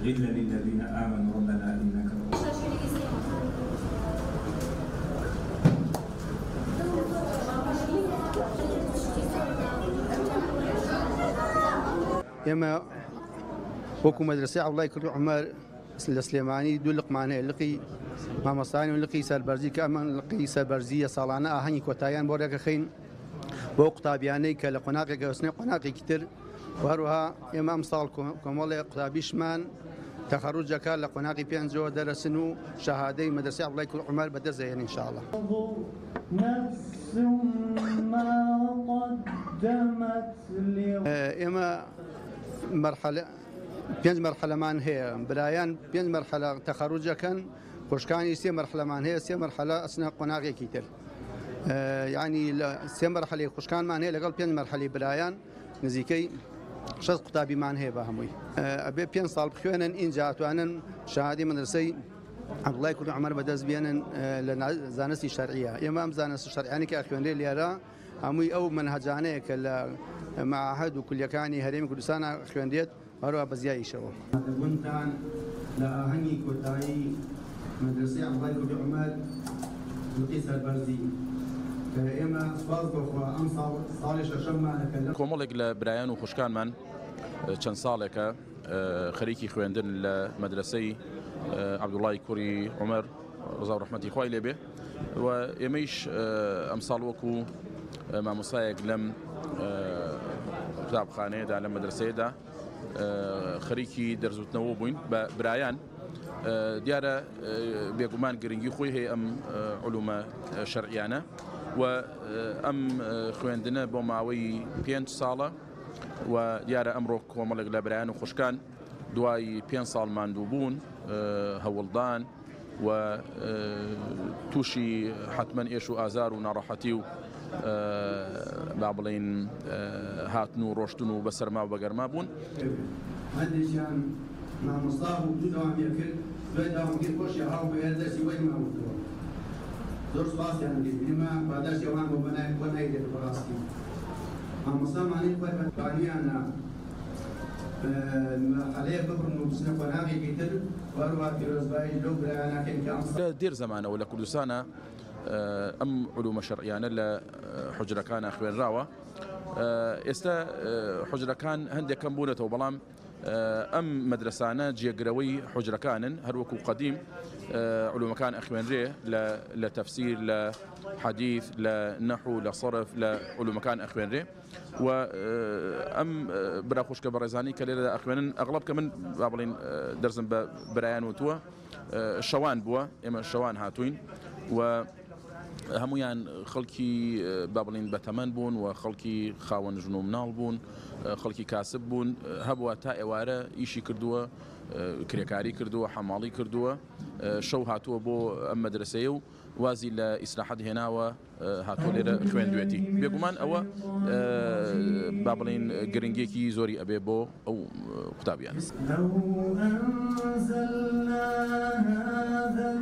غلا للذين آمنوا ربنا إنك يما وكو مدرسة عبد الله كريم عمر السليماني دولق معنا لقي مع مصاني ولقي سالبرزي كمان لقي سالبرزية صالانة أهني كوتايان بورك خين وقتابياني كالقناقي كوسني قناقي كتير وهروها يما أمصال كمالي قتابيش مان تخرج كان لقناقي بينزو درسنو شهادي مدرسة عبد الله كريم عمر بدرس يعني إن شاء الله. نفس ما قدمت يما مرحلة بينز مرحلة مان هي برايان بينز مرحلة تخرج كان خوشكاني سي مرحلة مان هي سي مرحلة أثناء قناقي كتير يعني سي مرحلة خوشكان مان هي لقل بينز مرحلة برايان نزيكي شخص قطابي مان هي بهموي أبي بينز صال بخوانا إن جاءت وأنا شهادي مدرسي عبد الله كريم عمر بدرس بيانا لزانستي الشرعية إمام زانست الشرعية كأخوان لي يرى هموي أو منهجانه كلا معهد وكل يكاني هريم كل سنة أخوان ديت هروا بزياي شو. كان لا هني كتاي مدرسة عبد الله كريم عمر لقيس البرزي إما أصفاز بخوا أم صالح شمع نكلم. كومولك لبرايان وخشكان من كان صالك خريكي خويندن المدرسة عبد الله كريم عمر رضا ورحمة إخوائي به ويميش أمثال وكو مع مصايق لم كتاب خانه دا لم مدرسة دا خريكي درزوت نوبوين برايان ديارة بيقومان قرنجي خوي هي أم علوم شرعيانة وأم خويندنا بوماوي بينت صالة وديارة أمرك وملك لبرايان وخشكان دواي بين صال ماندوبون هولدان و توشي حتما ايشو ازار وناراحتي بابلين هاتنو روشتنو بسر ما وبقر ما بون هدشان مع مصطفى وجودهم يكل بدهم يخش يهاو بهذا وين ما وصلوا دور باص يعني بما بعدش يوان وبنا يدي براسي مع مصطفى معني باني انا عليه بكر نوبسنا قناغي كتر واروا كيروز باي لو بلا انا كان كامس دير زمانه ولا كل سنه ام علوم شرعيانه لا حجره كان اخوان راوا استا حجره كان هندي كم بونته وبلام ام مدرسانا جيقروي حجره كان هروكو قديم علوم كان اخوان ريه لتفسير لحديث لنحو لصرف لعلوم كان اخوان ريه و ام براخوش كبرزاني كليلا اخوان اغلب كمن بابلين درزن برايان وتوا الشوان بوا اما الشوان هاتوين و همویان خلکی بابلین بتمن بون و خلکی خاون جنوم نال بون خلکی کاسب بون هبوا تا اواره ایشی کردوه کریکاری کردوه حمالی کردوه شو هاتوه بو مدرسه و وازی لإصلاحات هنا و هاتوه لره خوين دويتي بيقومان او بابلين گرنگيكي زوري ابي بو او كتابيان لو انزلنا هذا